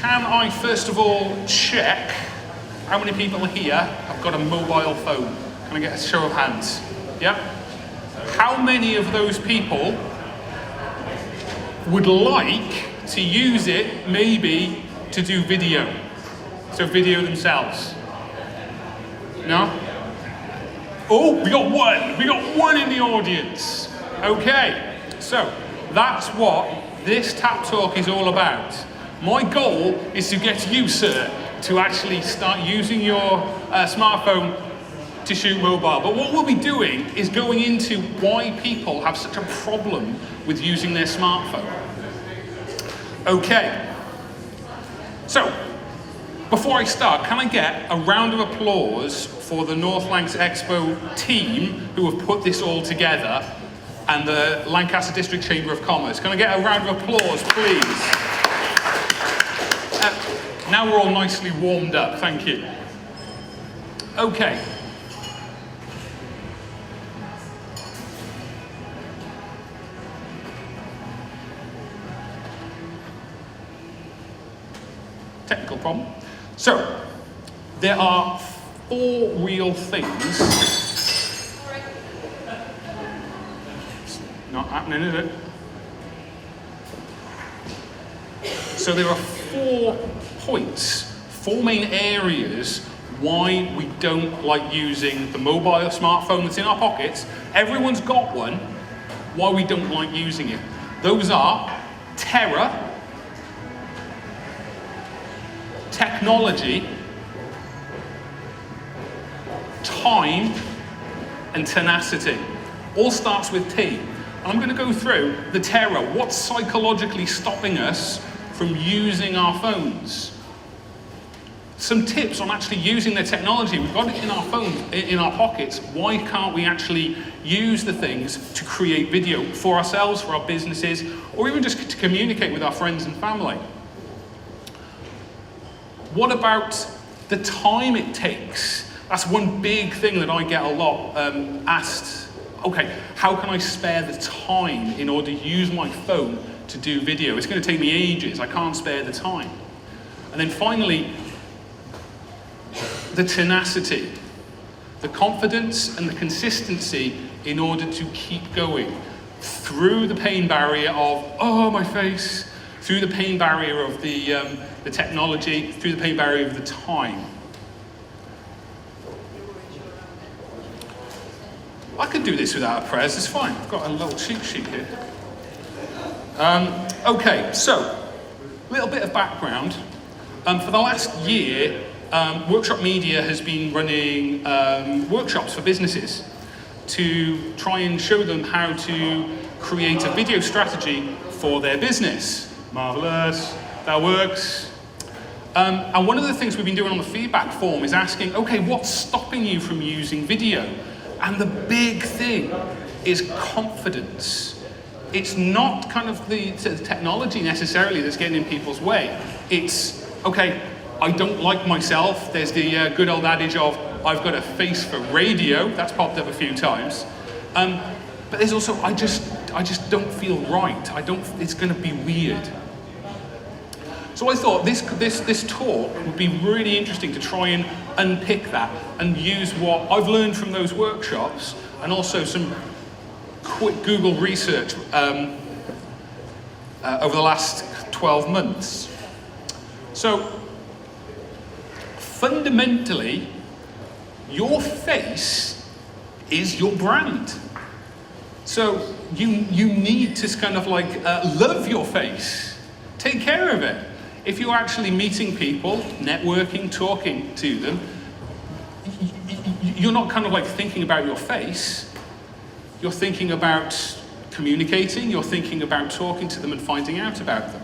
can I first of all check how many people here have got a mobile phone? Can I get a show of hands? Yeah? How many of those people would like to use it maybe to do video? So video themselves? No? Oh, we got one. We got one in the audience. Okay, so that's what this Tap Talk is all about. My goal is to get you, sir, to actually start using your smartphone to shoot mobile. But what we'll be doing is going into why people have such a problem with using their smartphone. Okay, so before I start, can I get a round of applause for the North Lancs Expo team who have put this all together, and the Lancaster District Chamber of Commerce? Can I get a round of applause, please? Now we're all nicely warmed up, thank you. Okay. Technical problem. So, there are 4 real things. It's not happening, is it? So there are 4 points, 4 main areas why we don't like using the mobile smartphone that's in our pockets. Everyone's got one. Why we don't like using it. Those are terror, technology, time, and tenacity. All starts with T. And I'm going to go through the terror. What's psychologically stopping us from using our phones? Some tips on actually using the technology. We've got it in our phones, in our pockets. Why can't we actually use the things to create video for ourselves, for our businesses, or even just to communicate with our friends and family? What about the time it takes? That's one big thing that I get a lot asked. Okay, how can I spare the time in order to use my phone to do video? It's going to take me ages. I can't spare the time. And then finally, the tenacity, the confidence and the consistency in order to keep going through the pain barrier of, oh, my face, through the pain barrier of the technology, through the pain barrier of the time. I could do this without a prez, it's fine. I've got a little cheat sheet here. Okay, so, a little bit of background. For the last year, Workshop Media has been running workshops for businesses to try and show them how to create a video strategy for their business. Marvellous, that works. And one of the things we've been doing on the feedback form is asking, okay, what's stopping you from using video? And the big thing is confidence. It's not kind of the technology necessarily that's getting in people's way. It's, okay, I don't like myself. There's the good old adage of, I've got a face for radio. That's popped up a few times. But there's also, I just don't feel right. It's going to be weird. So I thought this talk would be really interesting to try and unpick that and use what I've learned from those workshops and also some quick Google research over the last 12 months. So fundamentally, your face is your brand. So you need to kind of like love your face, take care of it. If you're actually meeting people, networking, talking to them, you're not kind of like thinking about your face. You're thinking about communicating, you're thinking about talking to them and finding out about them.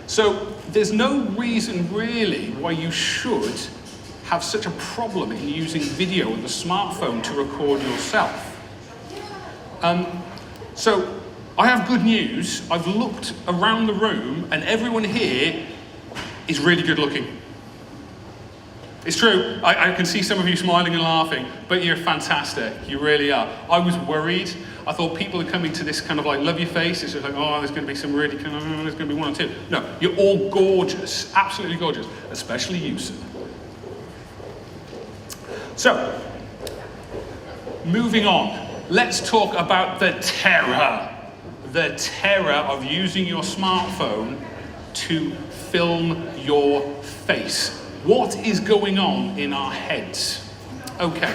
So there's no reason really why you should have such a problem in using video on the smartphone to record yourself. So I have good news. I've looked around the room and everyone here is really good looking. It's true, I can see some of you smiling and laughing, but you're fantastic, you really are. I was worried. I thought people are coming to this kind of like, love your face. It's just like, oh, there's going to be some really kind of, there's going to be one or two. No, you're all gorgeous, absolutely gorgeous, especially you, sir. So, moving on, let's talk about the terror of using your smartphone to film your face. What is going on in our heads? Okay,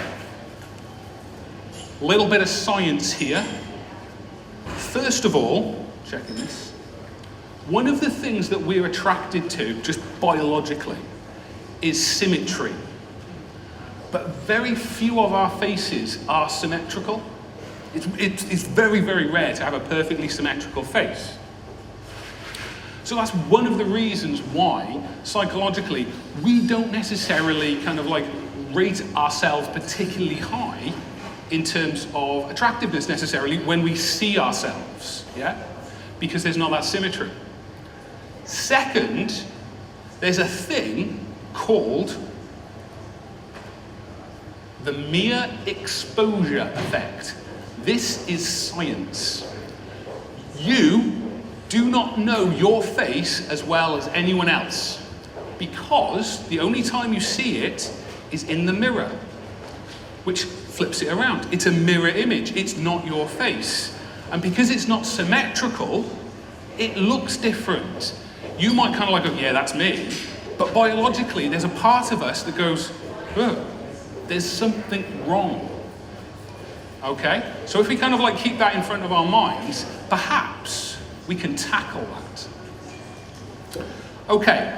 little bit of science here. First of all, checking this, one of the things that we're attracted to, just biologically, is symmetry. But very few of our faces are symmetrical. It's very, very rare to have a perfectly symmetrical face. So that's one of the reasons why, psychologically, we don't necessarily kind of like rate ourselves particularly high in terms of attractiveness necessarily when we see ourselves, yeah? Because there's not that symmetry. Second, there's a thing called the mere exposure effect. This is science. You do not know your face as well as anyone else because the only time you see it is in the mirror, which flips it around. It's a mirror image, it's not your face. And because it's not symmetrical, it looks different. You might kind of like go, yeah, that's me. But biologically, there's a part of us that goes, oh, there's something wrong. Okay? So if we kind of like keep that in front of our minds, perhaps we can tackle that. Okay.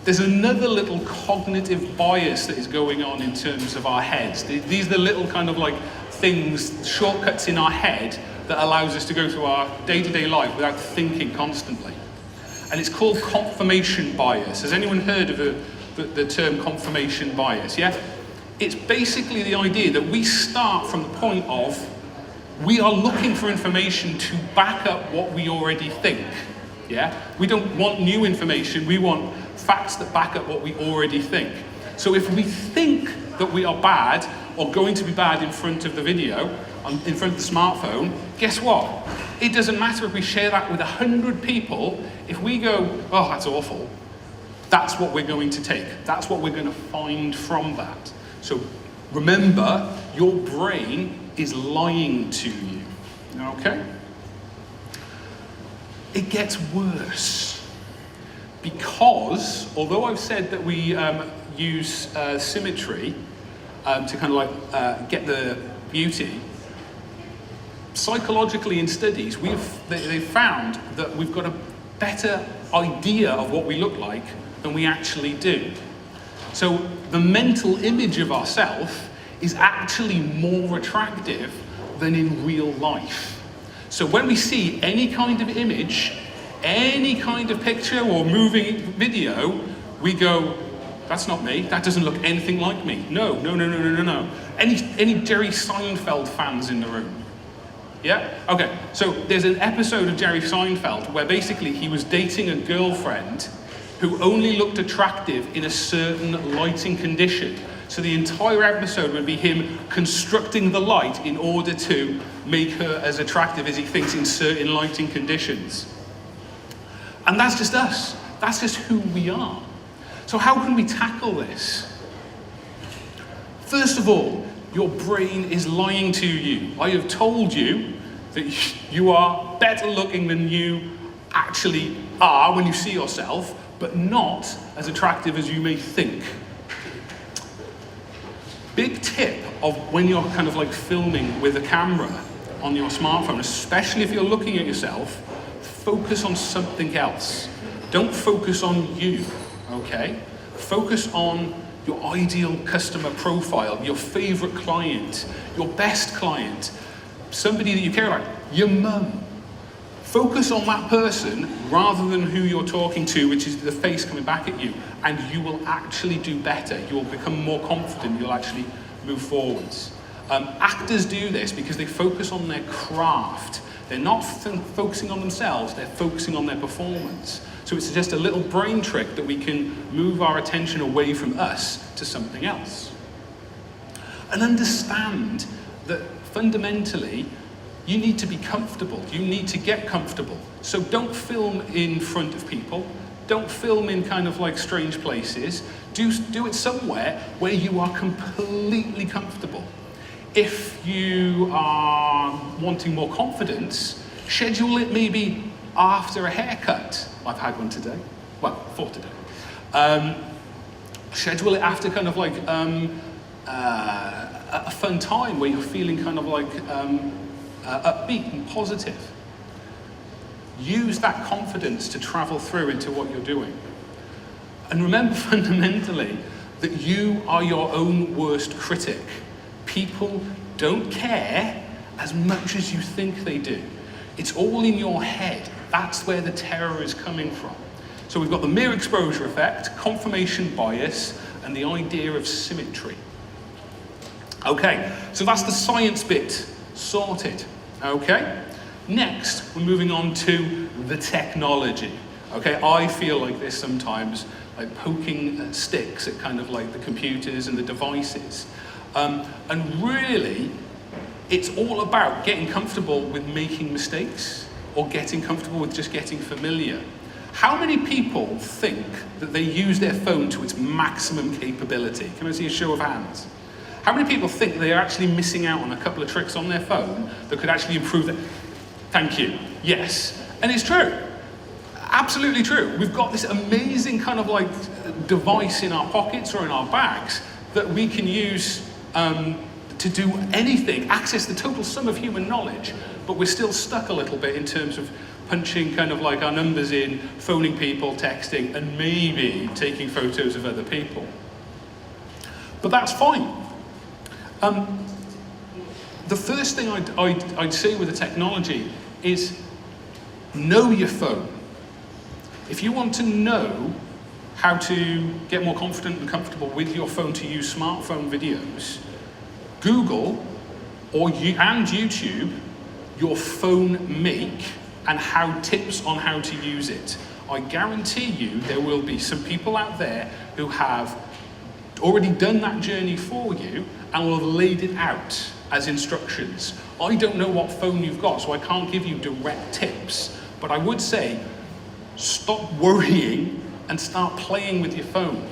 There's another little cognitive bias that is going on in terms of our heads. These are the little kind of like things, shortcuts in our head that allows us to go through our day-to-day life without thinking constantly. And it's called confirmation bias. Has anyone heard of the term confirmation bias? Yeah? It's basically the idea that we start from the point of we are looking for information to back up what we already think. Yeah? We don't want new information, we want facts that back up what we already think. So if we think that we are bad or going to be bad in front of the video, in front of the smartphone, guess what? It doesn't matter if we share that with 100 people. If we go, oh, that's awful, that's what we're going to take. That's what we're going to find from that. So remember, your brain is lying to you, okay? It gets worse. Because, although I've said that we use symmetry to kind of like get the beauty, psychologically in studies, they've found that we've got a better idea of what we look like than we actually do. So the mental image of ourselves is actually more attractive than in real life. So when we see any kind of image, any kind of picture or moving video, we go, that's not me, that doesn't look anything like me. No. Any Jerry Seinfeld fans in the room? Yeah? Okay, so there's an episode of Jerry Seinfeld where basically he was dating a girlfriend who only looked attractive in a certain lighting condition. So the entire episode would be him constructing the light in order to make her as attractive as he thinks in certain lighting conditions. And that's just us. That's just who we are. So how can we tackle this? First of all, your brain is lying to you. I have told you that you are better looking than you actually are when you see yourself, but not as attractive as you may think. Big tip of when you're kind of like filming with a camera on your smartphone, especially if you're looking at yourself, focus on something else. Don't focus on you, okay? Focus on your ideal customer profile, your favorite client, your best client, somebody that you care about, your mum. Focus on that person rather than who you're talking to, which is the face coming back at you, and you will actually do better. You will become more confident. You'll actually move forwards. Actors do this because they focus on their craft. They're not focusing on themselves, they're focusing on their performance. So it's just a little brain trick that we can move our attention away from us to something else. And understand that fundamentally, you need to be comfortable. You need to get comfortable. So don't film in front of people. Don't film in kind of like strange places. Do it somewhere where you are completely comfortable. If you are wanting more confidence, schedule it maybe after a haircut. I've had one today. Well, for today. Schedule it after kind of like a fun time where you're feeling kind of like upbeat and positive. Use that confidence to travel through into what you're doing. And remember fundamentally that you are your own worst critic. People don't care as much as you think they do. It's all in your head. That's where the terror is coming from. So we've got the mere exposure effect, confirmation bias, and the idea of symmetry. Okay, so that's the science bit sorted. Okay, next we're moving on to the technology. Okay, I feel like this sometimes, like poking sticks at kind of like the computers and the devices. And really, it's all about getting comfortable with making mistakes or getting comfortable with just getting familiar. How many people think that they use their phone to its maximum capability? Can I see a show of hands? How many people think they're actually missing out on a couple of tricks on their phone that could actually improve it? Thank you. Yes. And it's true. Absolutely true. We've got this amazing kind of like device in our pockets or in our bags that we can use to do anything, access the total sum of human knowledge, but we're still stuck a little bit in terms of punching kind of like our numbers in, phoning people, texting, and maybe taking photos of other people. But that's fine. The first thing I'd say with the technology is know your phone. If you want to know how to get more confident and comfortable with your phone to use smartphone videos, Google and YouTube your phone make and tips on how to use it. I guarantee you there will be some people out there who have already done that journey for you and will have laid it out as instructions. I don't know what phone you've got, so I can't give you direct tips, but I would say stop worrying and start playing with your phone,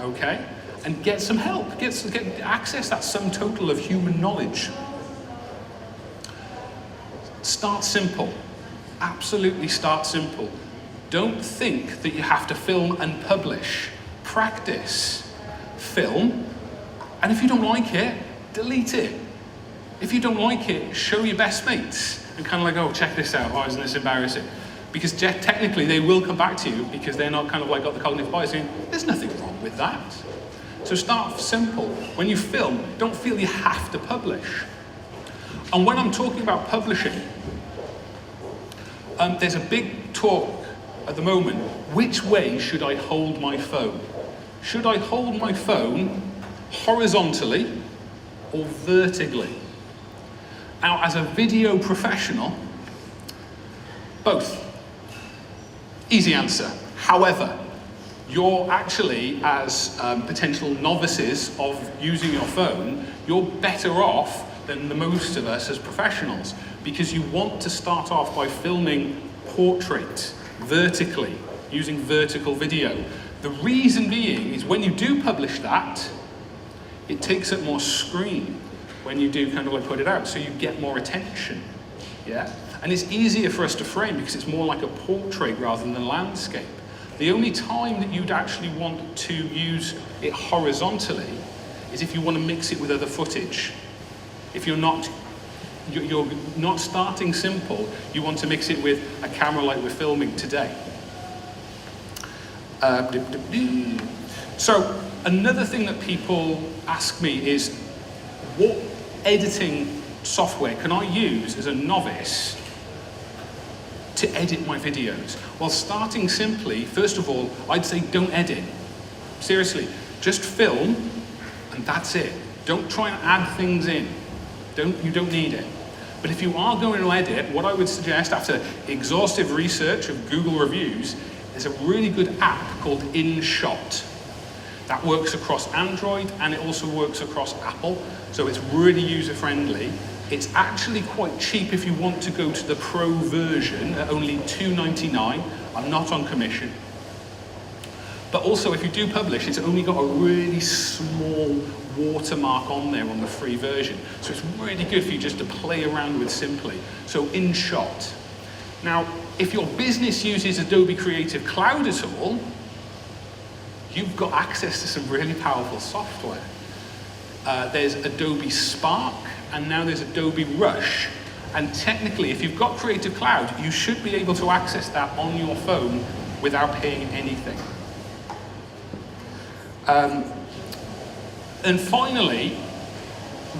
okay? And get some help, get access that sum total of human knowledge. Start simple, absolutely start simple. Don't think that you have to film and publish. Practice, film, and if you don't like it, delete it. If you don't like it, show your best mates and kind of like, oh, check this out, oh, isn't this embarrassing? Because technically they will come back to you because they're not kind of like got the cognitive bias saying, there's nothing wrong with that. So start simple. When you film, don't feel you have to publish. And when I'm talking about publishing, there's a big talk at the moment, which way should I hold my phone? Should I hold my phone horizontally or vertically? Now, as a video professional, both. Easy answer. However, you're actually, as potential novices of using your phone, you're better off than the most of us as professionals, because you want to start off by filming portrait vertically, using vertical video. The reason being is when you do publish that, it takes up more screen when you do kind of like put it out, so you get more attention, yeah? And it's easier for us to frame because it's more like a portrait rather than a landscape. The only time that you'd actually want to use it horizontally is if you want to mix it with other footage. If you're not starting simple, you want to mix it with a camera like we're filming today. So another thing that people ask me is, what editing software can I use as a novice to edit my videos? Well, starting simply, first of all, I'd say don't edit. Seriously, just film and that's it. Don't try and add things in. You don't need it. But if you are going to edit, what I would suggest after exhaustive research of Google reviews, there's a really good app called InShot. That works across Android and it also works across Apple, so it's really user-friendly. It's actually quite cheap if you want to go to the pro version at only $2.99. I'm not on commission. But also, if you do publish, it's only got a really small watermark on there on the free version. So it's really good for you just to play around with simply. So InShot. Now, if your business uses Adobe Creative Cloud at all, you've got access to some really powerful software. There's Adobe Spark, and now there's Adobe Rush. And technically, if you've got Creative Cloud, you should be able to access that on your phone without paying anything. And finally,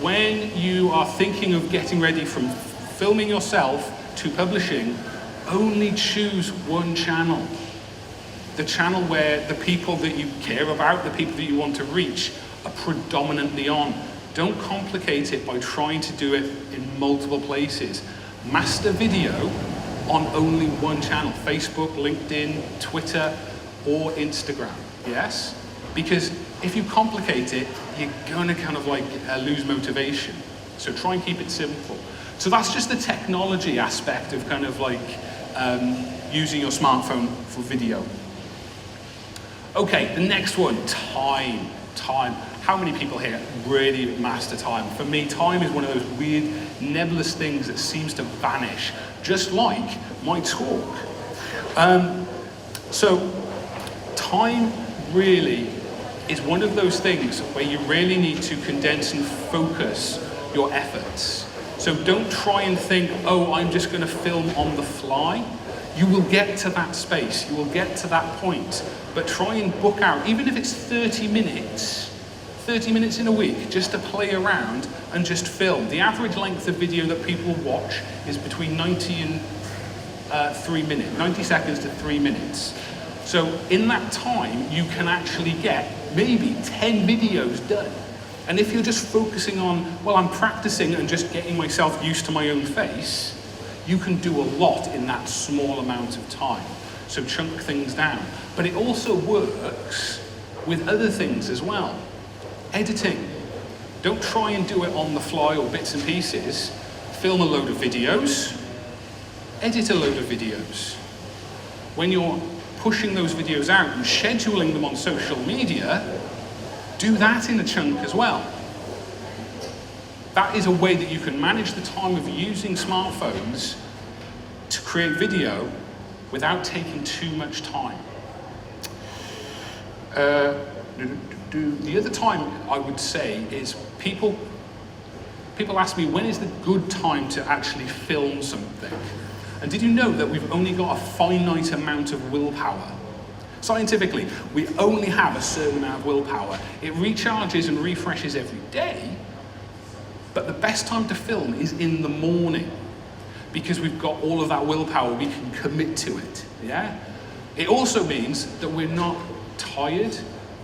when you are thinking of getting ready from filming yourself to publishing, only choose one channel. The channel where the people that you care about, the people that you want to reach, are predominantly on. Don't complicate it by trying to do it in multiple places. Master video on only one channel: Facebook, LinkedIn, Twitter, or Instagram. Yes? Because if you complicate it, you're gonna kind of like lose motivation. So try and keep it simple. So that's just the technology aspect of kind of like using your smartphone for video. Okay, the next one, time. How many people here really master time? For me, time is one of those weird, nebulous things that seems to vanish, just like my talk. So time really is one of those things where you really need to condense and focus your efforts. So don't try and think, oh, I'm just going to film on the fly. You will get to that space, you will get to that point, but try and book out, even if it's 30 minutes in a week, just to play around and just film. The average length of video that people watch is between 90 and 3 minutes, 90 seconds to 3 minutes. So in that time, you can actually get maybe 10 videos done. And if you're just focusing on, well, I'm practicing and just getting myself used to my own face, you can do a lot in that small amount of time. So chunk things down. But it also works with other things as well. Editing. Don't try and do it on the fly or bits and pieces. Film a load of videos, edit a load of videos. When you're pushing those videos out and scheduling them on social media, do that in a chunk as well. That is a way that you can manage the time of using smartphones to create video without taking too much time. The other time I would say is people ask me, when is the good time to actually film something? And did you know that we've only got a finite amount of willpower? Scientifically, we only have a certain amount of willpower. It recharges and refreshes every day, but the best time to film is in the morning, because we've got all of that willpower, we can commit to it, yeah? It also means that we're not tired,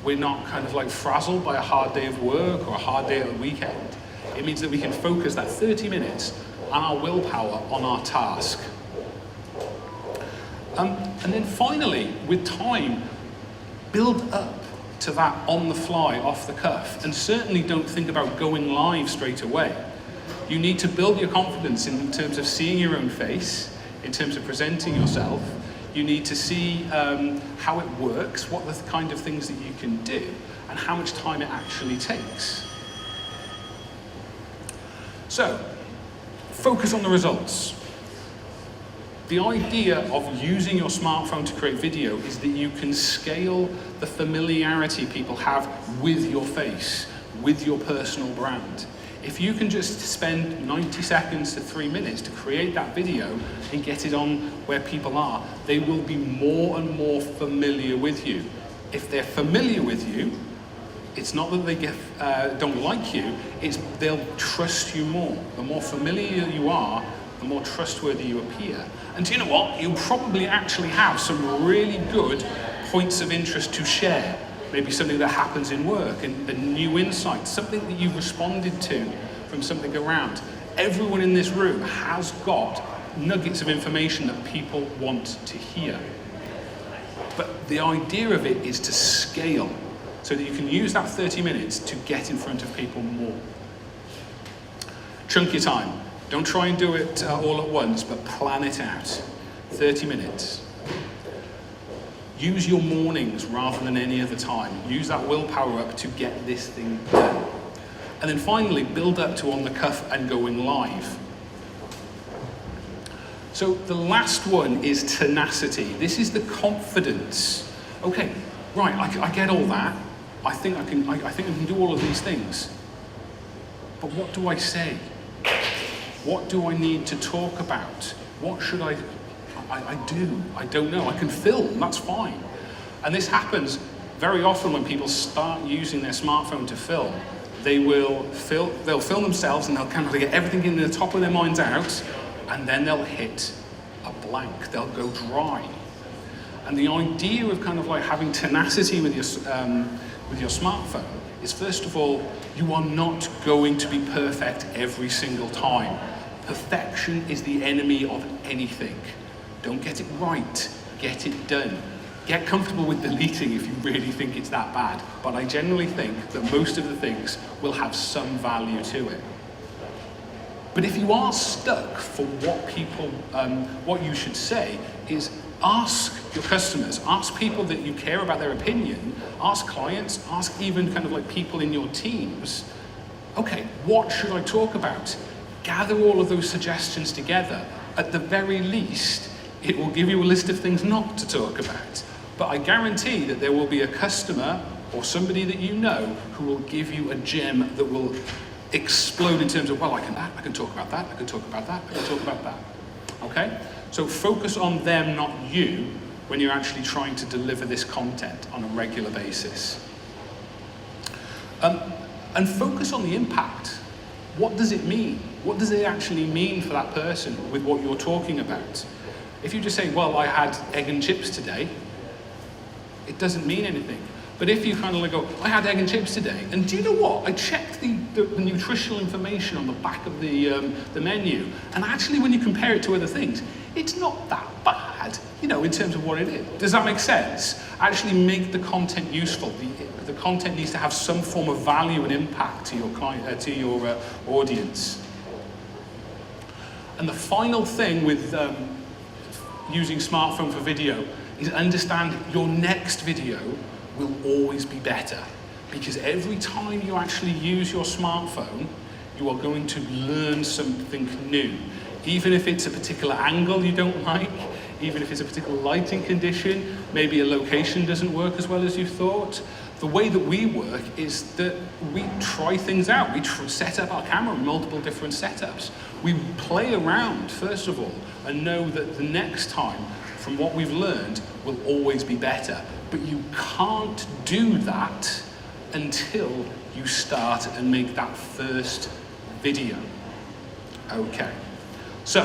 we're not kind of like frazzled by a hard day of work or a hard day at the weekend. It means that we can focus that 30 minutes on our willpower on our task. And then finally, with time, build up to that on the fly, off the cuff, and certainly don't think about going live straight away. You need to build your confidence in terms of seeing your own face, in terms of presenting yourself. You need to see how it works, what the kind of things that you can do, and how much time it actually takes. So, focus on the results. The idea of using your smartphone to create video is that you can scale the familiarity people have with your face, with your personal brand. If you can just spend 90 seconds to 3 minutes to create that video and get it on where people are, they will be more and more familiar with you. If they're familiar with you, it's not that they don't like you, it's they'll trust you more. The more familiar you are, the more trustworthy you appear. And do you know what? You'll probably actually have some really good points of interest to share. Maybe something that happens in work, and a new insight, something that you've responded to from something around. Everyone in this room has got nuggets of information that people want to hear. But the idea of it is to scale, so that you can use that 30 minutes to get in front of people more. Chunk your time. Don't try and do it all at once, but plan it out. 30 minutes. Use your mornings rather than any other time. Use that willpower up to get this thing done. And then finally, build up to on the cuff and going live. So the last one is tenacity. This is the confidence. Okay, right, I get all that. I think I can do all of these things. But what do I say? What do I need to talk about? What should I do? I don't know. I can film, that's fine. And this happens very often when people start using their smartphone to film. They'll film themselves and they'll kind of get everything in the top of their minds out, and then they'll hit a blank. They'll go dry. And the idea of kind of like having tenacity with your smartphone is, first of all, you are not going to be perfect every single time. Perfection is the enemy of anything. Don't get it right, get it done. Get comfortable with deleting if you really think it's that bad. But I generally think that most of the things will have some value to it. But if you are stuck for what you should say is ask your customers, ask people that you care about their opinion, ask clients, ask even kind of like people in your teams, okay, what should I talk about? Gather all of those suggestions together. At the very least, it will give you a list of things not to talk about. But I guarantee that there will be a customer or somebody that you know who will give you a gem that will explode in terms of, well, I can talk about that, I can talk about that, I can talk about that. Okay? So focus on them, not you, when you're actually trying to deliver this content on a regular basis. And focus on the impact. What does it mean? What does it actually mean for that person with what you're talking about? If you just say, well, I had egg and chips today, it doesn't mean anything. But if you kind of like go, I had egg and chips today, and do you know what? I checked the nutritional information on the back of the menu, and actually when you compare it to other things, it's not that bad, you know, in terms of what it is. Does that make sense? Actually make the content useful. The content needs to have some form of value and impact to your client, to your audience. And the final thing with using smartphone for video is understand your next video will always be better, because every time you actually use your smartphone, you are going to learn something new. Even if it's a particular angle you don't like, even if it's a particular lighting condition, maybe a location doesn't work as well as you thought. The way that we work is that we try things out. We set up our camera in multiple different setups. We play around, first of all, and know that the next time, from what we've learned, will always be better. But you can't do that until you start and make that first video. Okay, so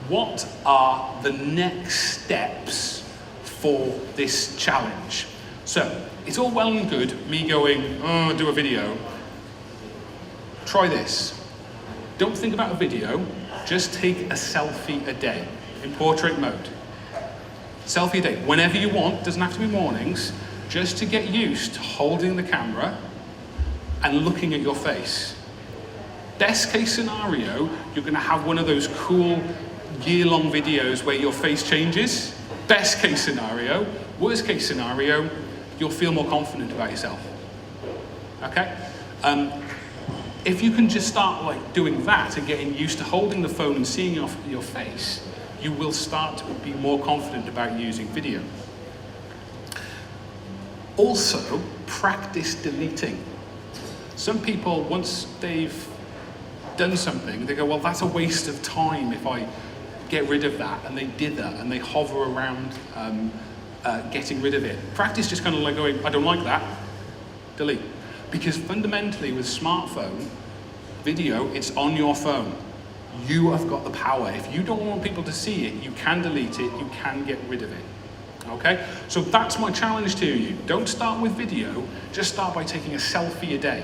what are the next steps for this challenge? So it's all well and good me going, oh, do a video. Try this. Don't think about a video, just take a selfie a day in portrait mode. Selfie a day, whenever you want, doesn't have to be mornings, just to get used to holding the camera and looking at your face. Best case scenario, you're going to have one of those cool year-long videos where your face changes. Best case scenario. Worst case scenario, you'll feel more confident about yourself. Okay? If you can just start like doing that and getting used to holding the phone and seeing your face, you will start to be more confident about using video. Also, practice deleting. Some people, once they've done something, they go, well, that's a waste of time if I get rid of that, and they did that, and they hover around getting rid of it. Practice just kind of like going, I don't like that, delete. Because fundamentally with smartphone video, it's on your phone. You have got the power. If you don't want people to see it, you can delete it, you can get rid of it. Okay? So that's my challenge to you. Don't start with video, just start by taking a selfie a day.